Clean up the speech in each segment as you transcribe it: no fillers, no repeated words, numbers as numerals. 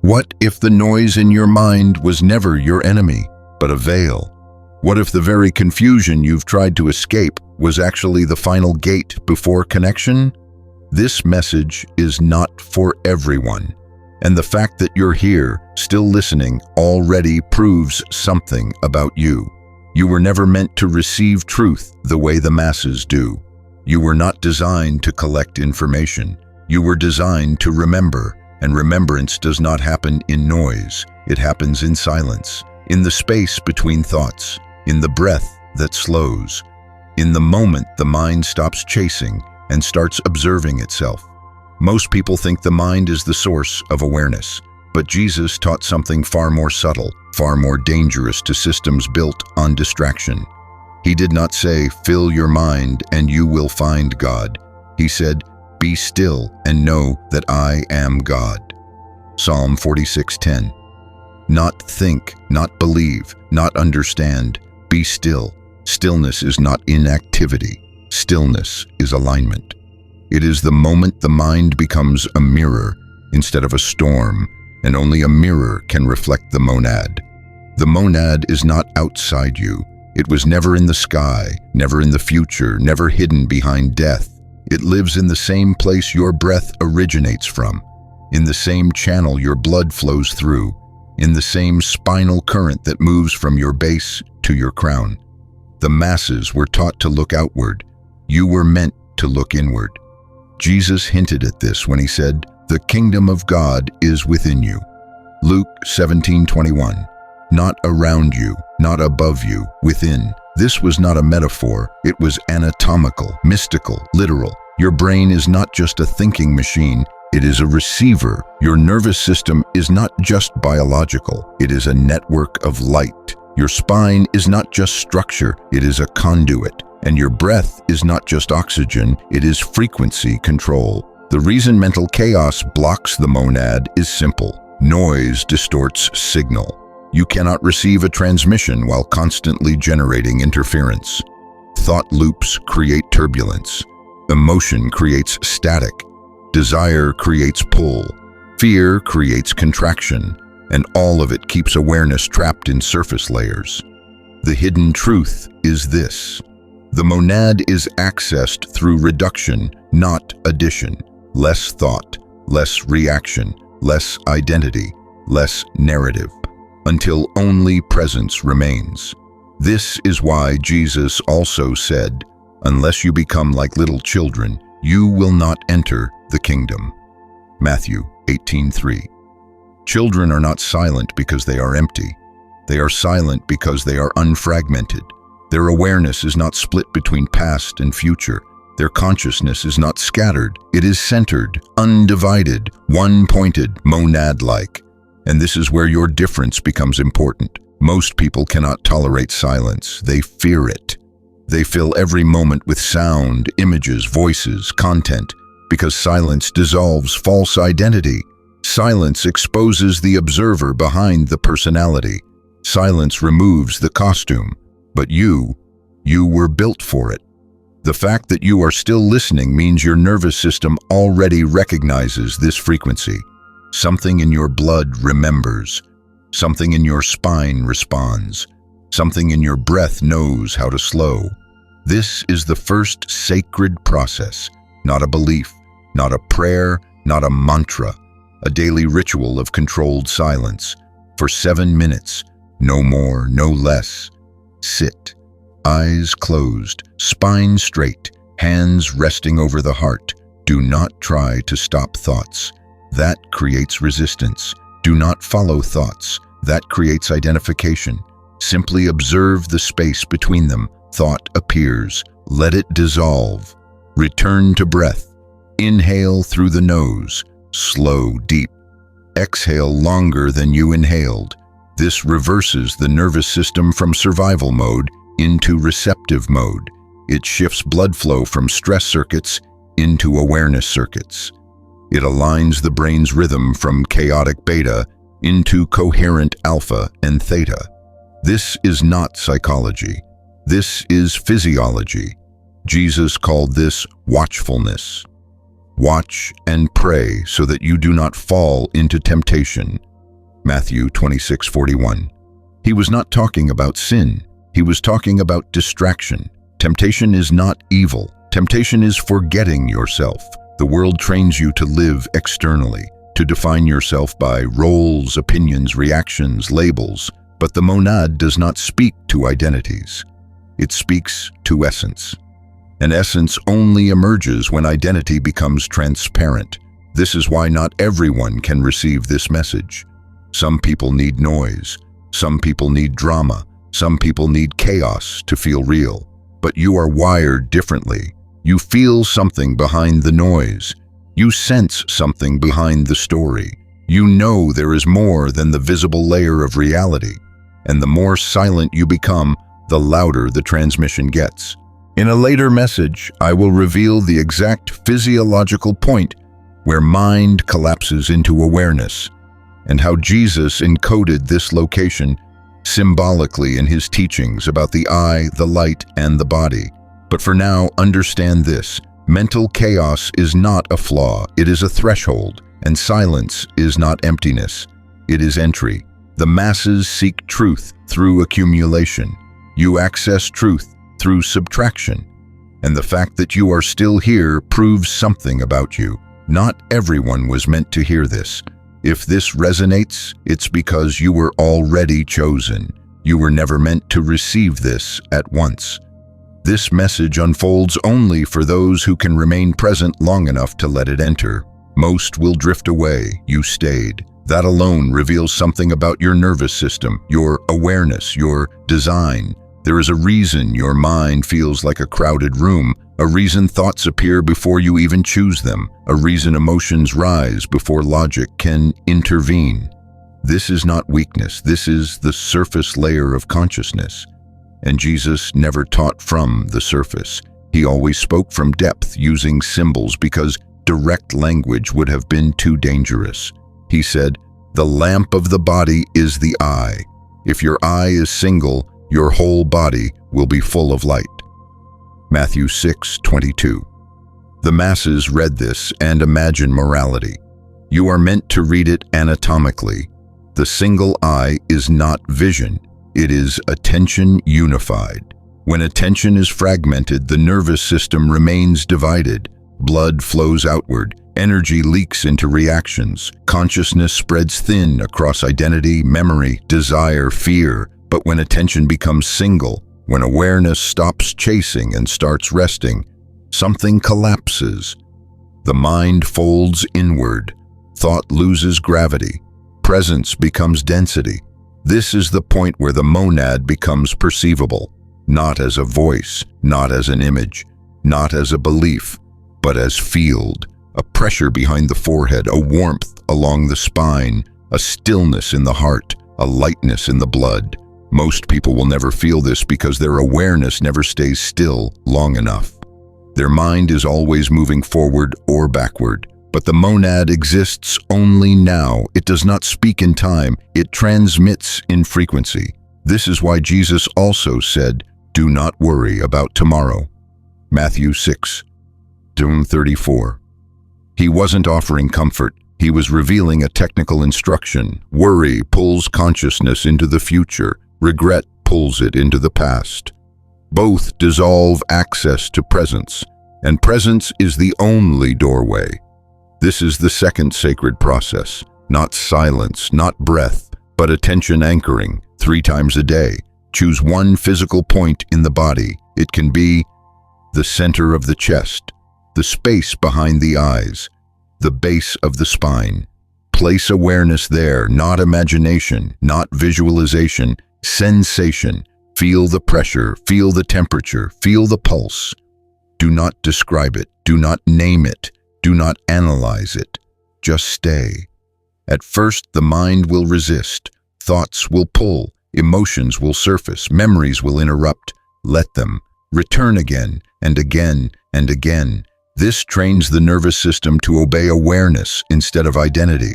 What if the noise in your mind was never your enemy, but a veil? What if the very confusion you've tried to escape was actually the final gate before connection? This message is not for everyone. And the fact that you're here, still listening, already proves something about you. You were never meant to receive truth the way the masses do. You were not designed to collect information. You were designed to remember, and remembrance does not happen in noise. It happens in silence, in the space between thoughts, in the breath that slows, in the moment the mind stops chasing and starts observing itself. Most people think the mind is the source of awareness, but Jesus taught something far more subtle, far more dangerous to systems built on distraction. He did not say, "Fill your mind and you will find God." He said, "Be still and know that I am God." Psalm 46:10. Not think, not believe, not understand. Be still. Stillness is not inactivity. Stillness is alignment. It is the moment the mind becomes a mirror instead of a storm, and only a mirror can reflect the monad. The monad is not outside you. It was never in the sky, never in the future, never hidden behind death. It lives in the same place your breath originates from, in the same channel your blood flows through, in the same spinal current that moves from your base to your crown. The masses were taught to look outward. You were meant to look inward. Jesus hinted at this when he said, "The kingdom of God is within you." Luke 17:21. Not around you, not above you, within. This was not a metaphor. It was anatomical, mystical, literal. Your brain is not just a thinking machine. It is a receiver. Your nervous system is not just biological. It is a network of light. Your spine is not just structure. It is a conduit. And your breath is not just oxygen, it is frequency control. The reason mental chaos blocks the monad is simple. Noise distorts signal. You cannot receive a transmission while constantly generating interference. Thought loops create turbulence. Emotion creates static. Desire creates pull. Fear creates contraction. And all of it keeps awareness trapped in surface layers. The hidden truth is this. The monad is accessed through reduction, not addition. Less thought, less reaction, less identity, less narrative, until only presence remains. This is why Jesus also said, "Unless you become like little children, you will not enter the kingdom." Matthew 18:3. Children are not silent because they are empty. They are silent because they are unfragmented. Their awareness is not split between past and future. Their consciousness is not scattered. It is centered, undivided, one-pointed, monad-like. And this is where your difference becomes important. Most people cannot tolerate silence. They fear it. They fill every moment with sound, images, voices, content, because silence dissolves false identity. Silence exposes the observer behind the personality. Silence removes the costume. But you were built for it. The fact that you are still listening means your nervous system already recognizes this frequency. Something in your blood remembers. Something in your spine responds. Something in your breath knows how to slow. This is the first sacred process, not a belief, not a prayer, not a mantra, a daily ritual of controlled silence. For 7 minutes, no more, no less. Sit, eyes closed, spine straight, hands resting over the heart. Do not try to stop thoughts. That creates resistance. Do not follow thoughts. That creates identification. Simply observe the space between them. Thought appears. Let it dissolve. Return to breath. Inhale through the nose. Slow, deep. Exhale longer than you inhaled. This reverses the nervous system from survival mode into receptive mode. It shifts blood flow from stress circuits into awareness circuits. It aligns the brain's rhythm from chaotic beta into coherent alpha and theta. This is not psychology. This is physiology. Jesus called this watchfulness. Watch and pray so that you do not fall into temptation. Matthew 26:41. He was not talking about sin. He was talking about distraction. Temptation is not evil. Temptation is forgetting yourself. The world trains you to live externally, to define yourself by roles, opinions, reactions, labels. But the monad does not speak to identities. It speaks to essence. And essence only emerges when identity becomes transparent. This is why not everyone can receive this message. Some people need noise. Some people need drama. Some people need chaos to feel real. But you are wired differently. You feel something behind the noise. You sense something behind the story. You know there is more than the visible layer of reality. And the more silent you become, the louder the transmission gets. In a later message, I will reveal the exact physiological point where mind collapses into awareness, and how Jesus encoded this location symbolically in his teachings about the eye, the light, and the body. But for now, understand this: mental chaos is not a flaw, it is a threshold, and silence is not emptiness, it is entry. The masses seek truth through accumulation. You access truth through subtraction. And the fact that you are still here proves something about you. Not everyone was meant to hear this. If this resonates, it's because you were already chosen. You were never meant to receive this at once. This message unfolds only for those who can remain present long enough to let it enter. Most will drift away. You stayed. That alone reveals something about your nervous system, your awareness, your design. There is a reason your mind feels like a crowded room, a reason thoughts appear before you even choose them, a reason emotions rise before logic can intervene. This is not weakness, this is the surface layer of consciousness. And Jesus never taught from the surface. He always spoke from depth using symbols because direct language would have been too dangerous. He said, "The lamp of the body is the eye. If your eye is single, your whole body will be full of light." Matthew 6:22. The masses read this and imagine morality. You are meant to read it anatomically. The single eye is not vision, it is attention unified. When attention is fragmented, the nervous system remains divided. Blood flows outward, energy leaks into reactions, consciousness spreads thin across identity, memory, desire, fear. But when attention becomes single, when awareness stops chasing and starts resting, something collapses. The mind folds inward, thought loses gravity, presence becomes density. This is the point where the monad becomes perceivable, not as a voice, not as an image, not as a belief, but as field, a pressure behind the forehead, a warmth along the spine, a stillness in the heart, a lightness in the blood. Most people will never feel this because their awareness never stays still long enough. Their mind is always moving forward or backward. But the monad exists only now. It does not speak in time. It transmits in frequency. This is why Jesus also said, "Do not worry about tomorrow." Matthew 6:34. He wasn't offering comfort. He was revealing a technical instruction. Worry pulls consciousness into the future. Regret pulls it into the past. Both dissolve access to presence, and presence is the only doorway. This is the second sacred process, not silence, not breath, but attention anchoring 3 times a day. Choose one physical point in the body. It can be the center of the chest, the space behind the eyes, the base of the spine. Place awareness there, not imagination, not visualization, sensation. Feel the pressure, feel the temperature, feel the pulse. Do not describe it, do not name it, do not analyze it. Just stay. At first, the mind will resist. Thoughts will pull, emotions will surface, memories will interrupt. Let them. Return again and again and again. This trains the nervous system to obey awareness instead of identity.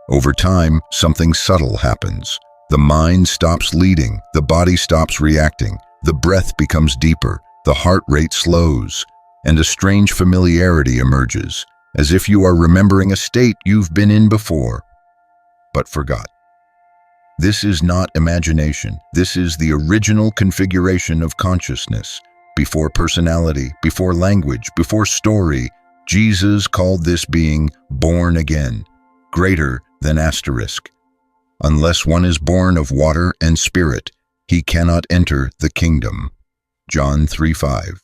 Over time, something subtle happens. The mind stops leading, the body stops reacting, the breath becomes deeper, the heart rate slows, and a strange familiarity emerges, as if you are remembering a state you've been in before, but forgot. This is not imagination. This is the original configuration of consciousness. Before personality, before language, before story, Jesus called this being born again, greater than asterisk. Unless one is born of water and spirit, he cannot enter the kingdom. John 3:5.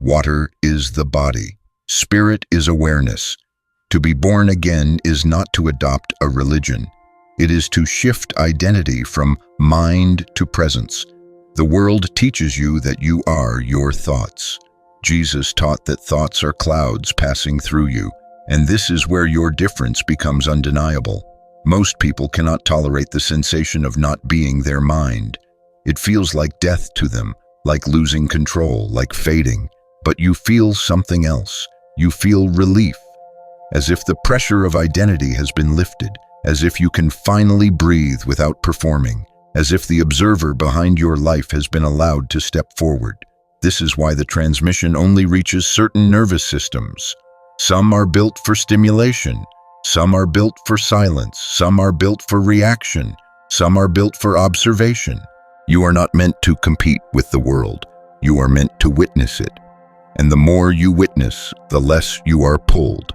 Water is the body. Spirit is awareness. To be born again is not to adopt a religion. It is to shift identity from mind to presence. The world teaches you that you are your thoughts. Jesus taught that thoughts are clouds passing through you, and this is where your difference becomes undeniable. Most people cannot tolerate the sensation of not being their mind. It feels like death to them, like losing control, like fading. But you feel something else. You feel relief, as if the pressure of identity has been lifted, as if you can finally breathe without performing, as if the observer behind your life has been allowed to step forward. This is why the transmission only reaches certain nervous systems. Some are built for stimulation, some are built for silence, some are built for reaction, some are built for observation. You are not meant to compete with the world. You are meant to witness it. And the more you witness, the less you are pulled.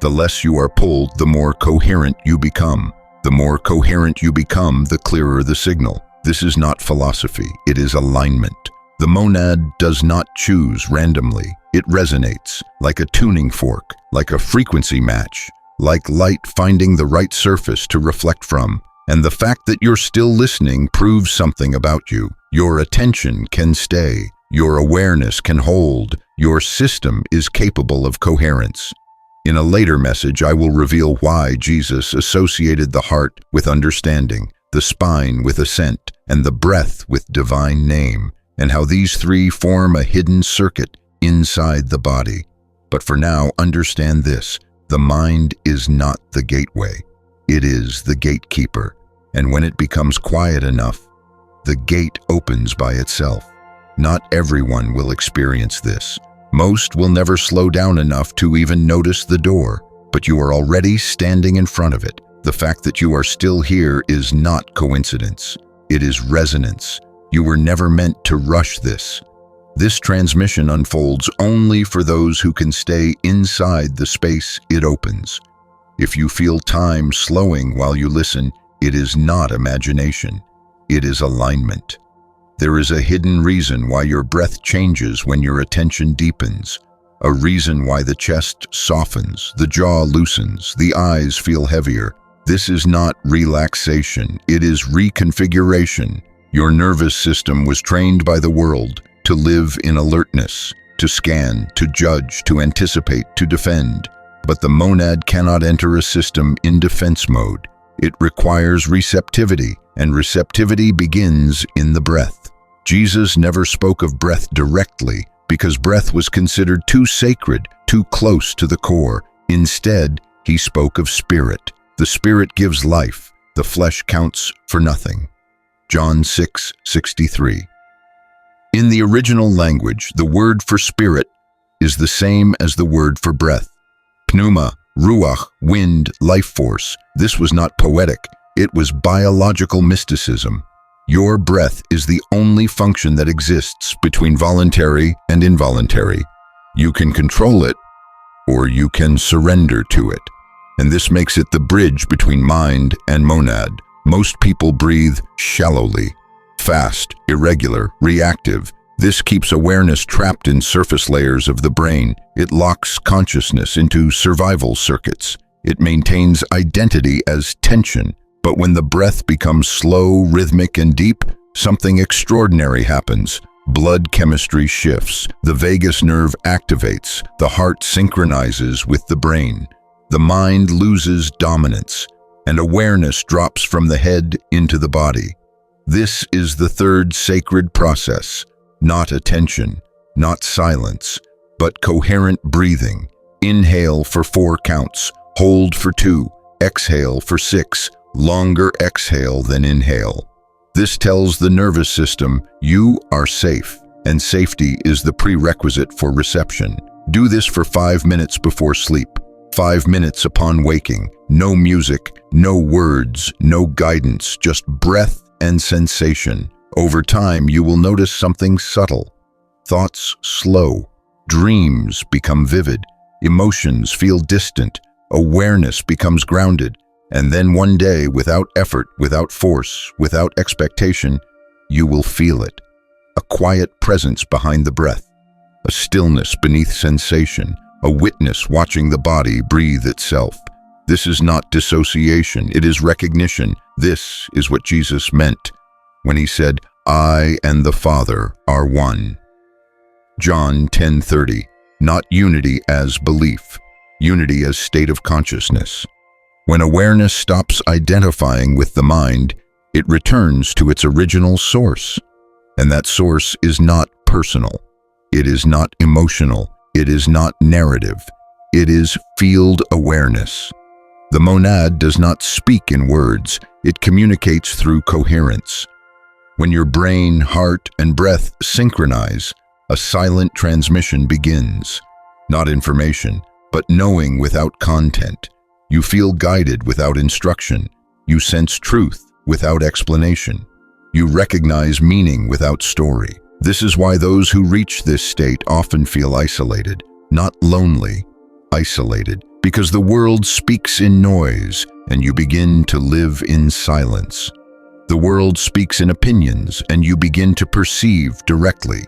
The less you are pulled, the more coherent you become. The more coherent you become, the clearer the signal. This is not philosophy, it is alignment. The monad does not choose randomly. It resonates, like a tuning fork, like a frequency match, like light finding the right surface to reflect from. And the fact that you're still listening proves something about you. Your attention can stay. Your awareness can hold. Your system is capable of coherence. In a later message, I will reveal why Jesus associated the heart with understanding, the spine with ascent, and the breath with divine name, and how these three form a hidden circuit inside the body. But for now, understand this: the mind is not the gateway. It is the gatekeeper, and when it becomes quiet enough, the gate opens by itself. Not everyone will experience this. Most will never slow down enough to even notice the door, but you are already standing in front of it. The fact that you are still here is not coincidence. It is resonance. You were never meant to rush this. This transmission unfolds only for those who can stay inside the space it opens. If you feel time slowing while you listen, it is not imagination. It is alignment. There is a hidden reason why your breath changes when your attention deepens, a reason why the chest softens, the jaw loosens, the eyes feel heavier. This is not relaxation, it is reconfiguration. Your nervous system was trained by the world to live in alertness, to scan, to judge, to anticipate, to defend. But the monad cannot enter a system in defense mode. It requires receptivity, and receptivity begins in the breath. Jesus never spoke of breath directly because breath was considered too sacred, too close to the core. Instead, he spoke of spirit. The spirit gives life. The flesh counts for nothing. John 6:63. In the original language, the word for spirit is the same as the word for breath. Pneuma, ruach, wind, life force. This was not poetic. It was biological mysticism. Your breath is the only function that exists between voluntary and involuntary. You can control it, or you can surrender to it. And this makes it the bridge between mind and monad. Most people breathe shallowly, fast, irregular, reactive. This keeps awareness trapped in surface layers of the brain. It locks consciousness into survival circuits. It maintains identity as tension. But when the breath becomes slow, rhythmic, and deep, something extraordinary happens. Blood chemistry shifts, the vagus nerve activates, the heart synchronizes with the brain. The mind loses dominance, and awareness drops from the head into the body. This is the third sacred process, not attention, not silence, but coherent breathing. Inhale for 4 counts, hold for 2, exhale for 6, longer exhale than inhale. This tells the nervous system you are safe, and safety is the prerequisite for reception. Do this for 5 minutes before sleep. 5 minutes upon waking, no music, no words, no guidance, just breath and sensation. Over time, you will notice something subtle. Thoughts slow, dreams become vivid, emotions feel distant, awareness becomes grounded, and then one day, without effort, without force, without expectation, you will feel it. A quiet presence behind the breath, a stillness beneath sensation, a witness watching the body breathe itself. This is not dissociation, it is recognition. This is what Jesus meant when he said, "I and the Father are one." John 10:30, not unity as belief, unity as state of consciousness. When awareness stops identifying with the mind, it returns to its original source. And that source is not personal. It is not emotional. It is not narrative. It is field awareness. The monad does not speak in words. It communicates through coherence. When your brain, heart, and breath synchronize, a silent transmission begins. Not information, but knowing without content. You feel guided without instruction. You sense truth without explanation. You recognize meaning without story. This is why those who reach this state often feel isolated, not lonely, isolated, because the world speaks in noise and you begin to live in silence. The world speaks in opinions and you begin to perceive directly.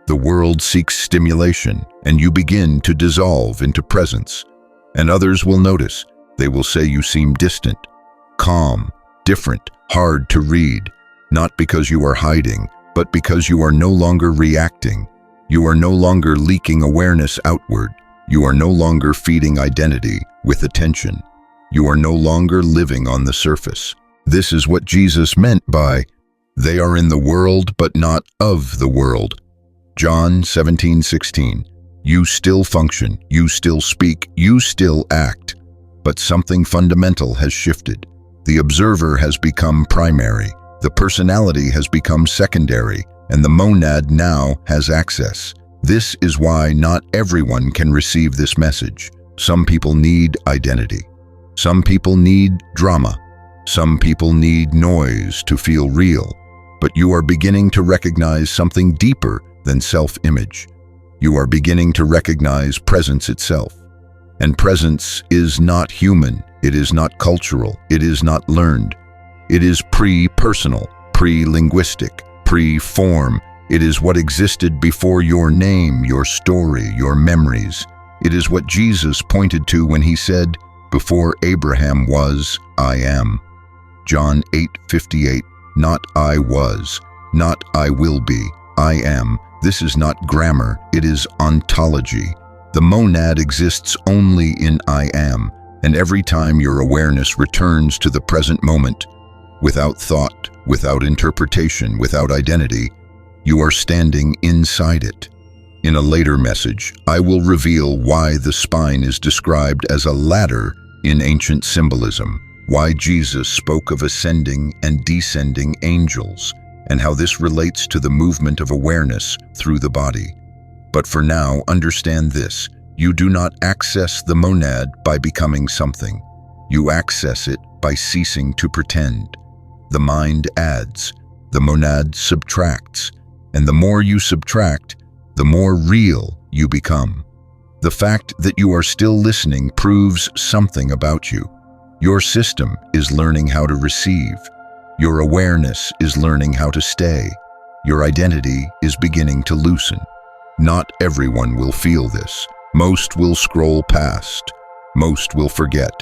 The world seeks stimulation and you begin to dissolve into presence. And others will notice. They will say you seem distant, calm, different, hard to read, not because you are hiding, but because you are no longer reacting. You are no longer leaking awareness outward. You are no longer feeding identity with attention. You are no longer living on the surface. This is what Jesus meant by, "They are in the world, but not of the world." John 17:16. You still function, you still speak, you still act. But something fundamental has shifted. The observer has become primary. The personality has become secondary, and the monad now has access. This is why not everyone can receive this message. Some people need identity. Some people need drama. Some people need noise to feel real. But you are beginning to recognize something deeper than self-image. You are beginning to recognize presence itself. And presence is not human. It is not cultural. It is not learned. It is pre-personal, pre-linguistic, pre-form. It is what existed before your name, your story, your memories. It is what Jesus pointed to when he said, "Before Abraham was, I am." John 8:58, not I was, not I will be, I am. This is not grammar, it is ontology. The monad exists only in I am, and every time your awareness returns to the present moment, without thought, without interpretation, without identity, you are standing inside it. In a later message, I will reveal why the spine is described as a ladder in ancient symbolism, why Jesus spoke of ascending and descending angels, and how this relates to the movement of awareness through the body. But for now, understand this. You do not access the monad by becoming something. You access it by ceasing to pretend. The mind adds, the monad subtracts, and the more you subtract, the more real you become. The fact that you are still listening proves something about you. Your system is learning how to receive. Your awareness is learning how to stay. Your identity is beginning to loosen. Not everyone will feel this. Most will scroll past. Most will forget.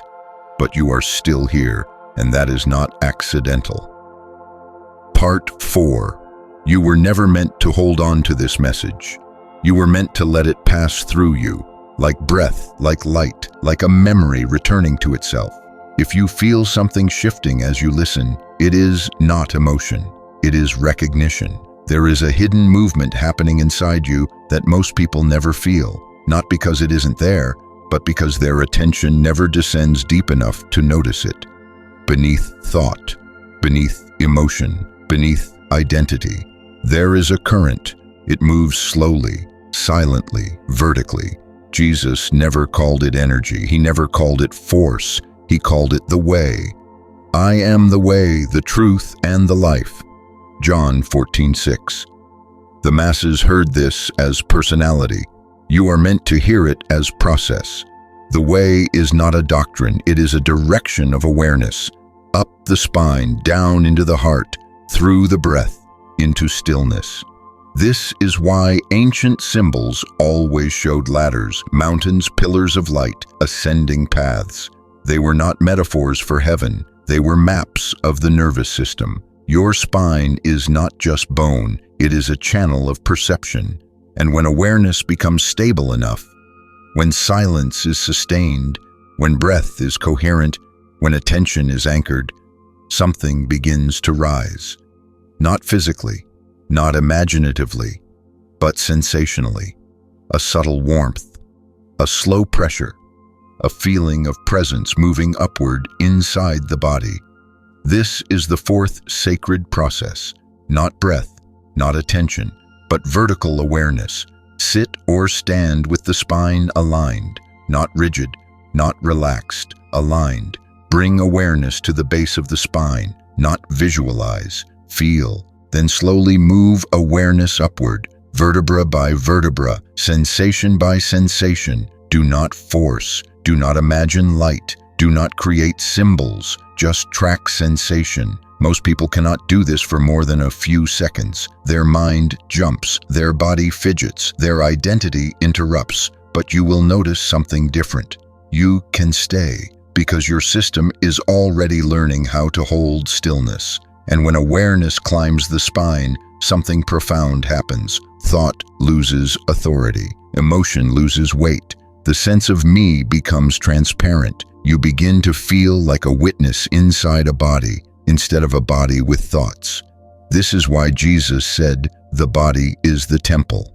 But you are still here, and that is not accidental. Part 4. You were never meant to hold on to this message. You were meant to let it pass through you, like breath, like light, like a memory returning to itself. If you feel something shifting as you listen, it is not emotion. It is recognition. There is a hidden movement happening inside you that most people never feel, not because it isn't there, but because their attention never descends deep enough to notice it. Beneath thought, beneath emotion, beneath identity, there is a current. It moves slowly, silently, vertically. Jesus never called it energy. He never called it force. He called it the way. I am the way, the truth, and the life. John 14:6. The masses heard this as personality. You are meant to hear it as process. The way is not a doctrine, it is a direction of awareness. Up the spine, down into the heart, through the breath, into stillness. This is why ancient symbols always showed ladders, mountains, pillars of light, ascending paths. They were not metaphors for heaven, they were maps of the nervous system. Your spine is not just bone, it is a channel of perception. And when awareness becomes stable enough, when silence is sustained, when breath is coherent, when attention is anchored, something begins to rise. Not physically, not imaginatively, but sensationally. A subtle warmth, a slow pressure, a feeling of presence moving upward inside the body. This is the fourth sacred process, not breath, not attention, but vertical awareness. Sit or stand with the spine aligned, not rigid, not relaxed, aligned. Bring awareness to the base of the spine, not visualize, feel. Then slowly move awareness upward, vertebra by vertebra, sensation by sensation. Do not force, do not imagine light, do not create symbols, just track sensation. Most people cannot do this for more than a few seconds. Their mind jumps, their body fidgets, their identity interrupts. But you will notice something different. You can stay, because your system is already learning how to hold stillness. And when awareness climbs the spine, something profound happens. Thought loses authority. Emotion loses weight. The sense of me becomes transparent. You begin to feel like a witness inside a body, instead of a body with thoughts. This is why Jesus said, the body is the temple.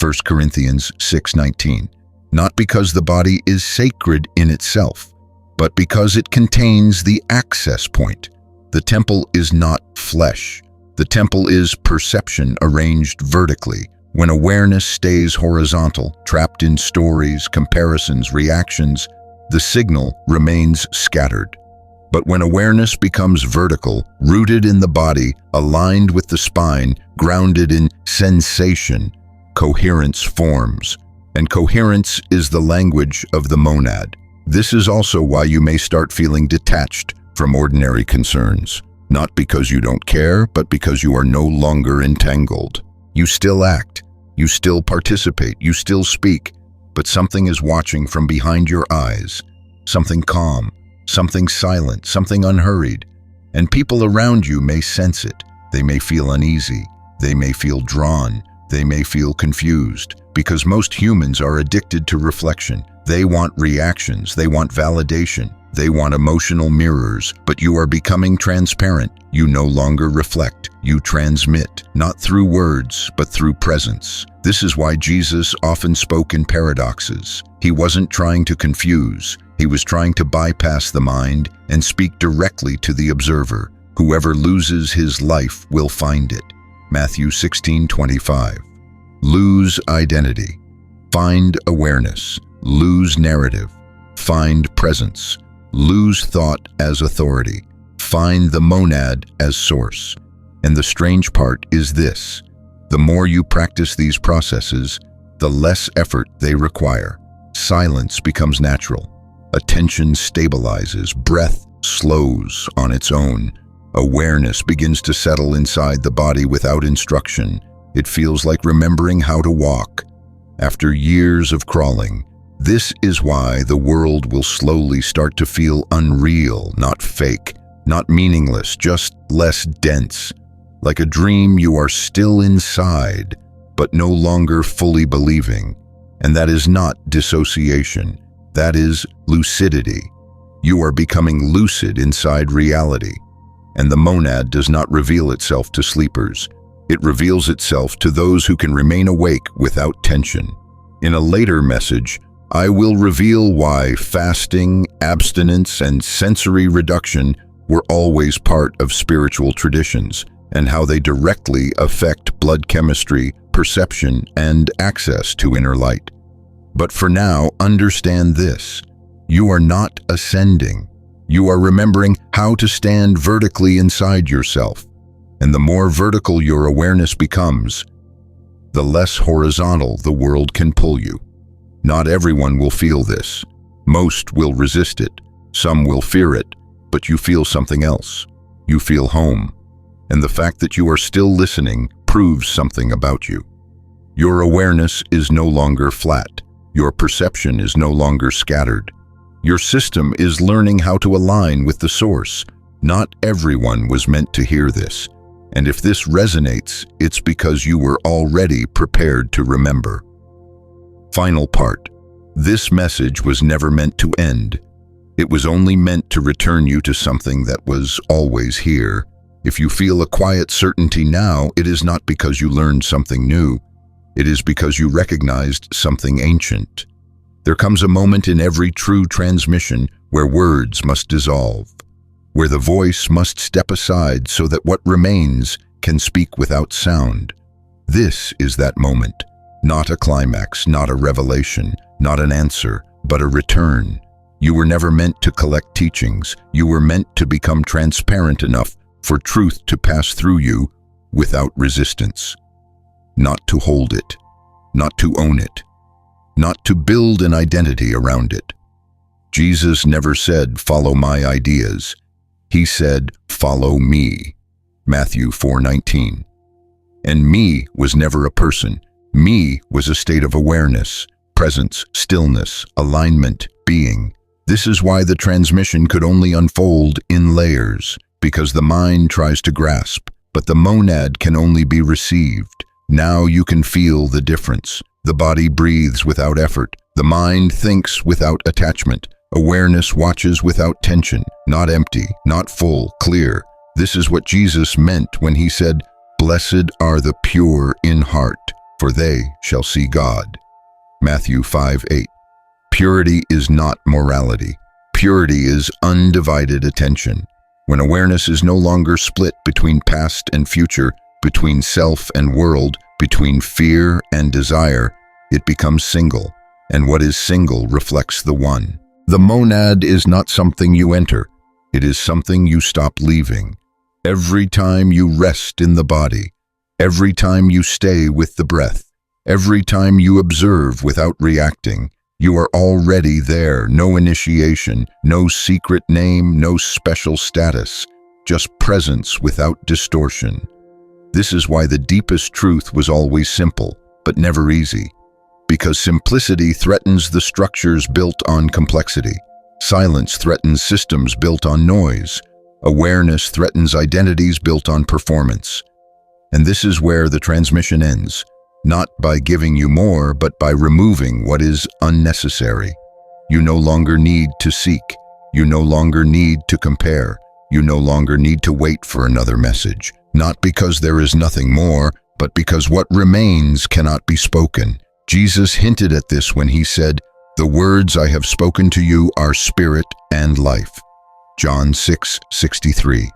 1 Corinthians 6:19. Not because the body is sacred in itself, but because it contains the access point. The temple is not flesh. The temple is perception arranged vertically. When awareness stays horizontal, trapped in stories, comparisons, reactions, the signal remains scattered. But when awareness becomes vertical, rooted in the body, aligned with the spine, grounded in sensation, coherence forms. And coherence is the language of the monad. This is also why you may start feeling detached from ordinary concerns. Not because you don't care, but because you are no longer entangled. You still act, you still participate, you still speak, but something is watching from behind your eyes. Something calm, something silent, something unhurried. And people around you may sense it. They may feel uneasy. They may feel drawn. They may feel confused. Because most humans are addicted to reflection. They want reactions. They want validation. They want emotional mirrors. But you are becoming transparent. You no longer reflect. You transmit, not through words, but through presence. This is why Jesus often spoke in paradoxes. He wasn't trying to confuse. He was trying to bypass the mind and speak directly to the observer. Whoever loses his life will find it. Matthew 16:25. Lose identity. Find awareness. Lose narrative. Find presence. Lose thought as authority. Find the monad as source. And the strange part is this. The more you practice these processes, the less effort they require. Silence becomes natural. Attention stabilizes. Breath slows on its own. Awareness begins to settle inside the body without instruction. It feels like remembering how to walk. After years of crawling, this is why the world will slowly start to feel unreal, not fake, not meaningless, just less dense. Like a dream you are still inside, but no longer fully believing. And that is not dissociation. That is lucidity. You are becoming lucid inside reality. And the monad does not reveal itself to sleepers. It reveals itself to those who can remain awake without tension. In a later message, I will reveal why fasting, abstinence, and sensory reduction were always part of spiritual traditions, and how they directly affect blood chemistry, perception, and access to inner light. But for now, understand this. You are not ascending. You are remembering how to stand vertically inside yourself. And the more vertical your awareness becomes, the less horizontal the world can pull you. Not everyone will feel this. Most will resist it. Some will fear it. But you feel something else. You feel home. And the fact that you are still listening proves something about you. Your awareness is no longer flat. Your perception is no longer scattered. Your system is learning how to align with the source. Not everyone was meant to hear this. And if this resonates, it's because you were already prepared to remember. Final part. This message was never meant to end. It was only meant to return you to something that was always here. If you feel a quiet certainty now, it is not because you learned something new. It is because you recognized something ancient. There comes a moment in every true transmission where words must dissolve, where the voice must step aside so that what remains can speak without sound. This is that moment, not a climax, not a revelation, not an answer, but a return. You were never meant to collect teachings. You were meant to become transparent enough for truth to pass through you without resistance. Not to hold it, not to own it, not to build an identity around it. Jesus never said, "Follow my ideas." He said, "Follow me." Matthew 4:19. And me was never a person. Me was a state of awareness, presence, stillness, alignment, being. This is why the transmission could only unfold in layers, because the mind tries to grasp, but the monad can only be received. Now you can feel the difference. The body breathes without effort. The mind thinks without attachment. Awareness watches without tension, not empty, not full, clear. This is what Jesus meant when he said, "Blessed are the pure in heart, for they shall see God." Matthew 5:8. Purity is not morality. Purity is undivided attention. When awareness is no longer split between past and future, between self and world, between fear and desire, it becomes single, and what is single reflects the one. The monad is not something you enter, it is something you stop leaving. Every time you rest in the body, every time you stay with the breath, every time you observe without reacting, you are already there. No initiation, no secret name, no special status, just presence without distortion. This is why the deepest truth was always simple, but never easy. Because simplicity threatens the structures built on complexity. Silence threatens systems built on noise. Awareness threatens identities built on performance. And this is where the transmission ends, not by giving you more, but by removing what is unnecessary. You no longer need to seek. You no longer need to compare. You no longer need to wait for another message. Not because there is nothing more, but because what remains cannot be spoken. Jesus hinted at this when he said, "The words I have spoken to you are spirit and life." John 6:63.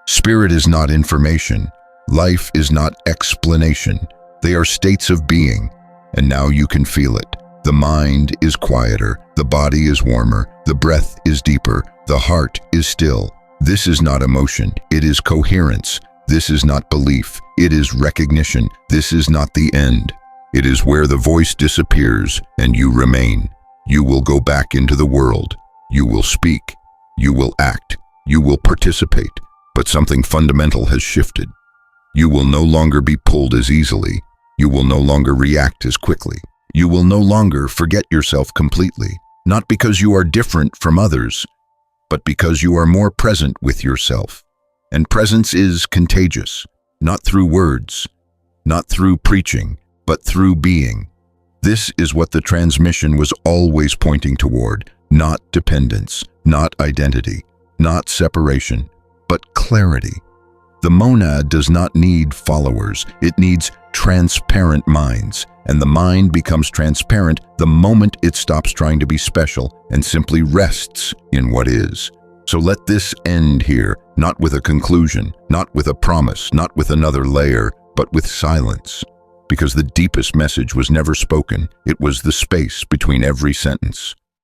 Spirit is not information. Life is not explanation. They are states of being, and now you can feel it. The mind is quieter, the body is warmer, the breath is deeper, the heart is still. This is not emotion, it is coherence. This is not belief, it is recognition. This is not the end. It is where the voice disappears and you remain. You will go back into the world. You will speak. You will act. You will participate. But something fundamental has shifted. You will no longer be pulled as easily. You will no longer react as quickly. You will no longer forget yourself completely. Not because you are different from others, but because you are more present with yourself. And presence is contagious, not through words, not through preaching, but through being. This is what the transmission was always pointing toward, not dependence, not identity, not separation, but clarity. The monad does not need followers, it needs transparent minds, and the mind becomes transparent the moment it stops trying to be special and simply rests in what is. So let this end here, not with a conclusion, not with a promise, not with another layer, but with silence. because the deepest message was never spoken. It was the space between every sentence.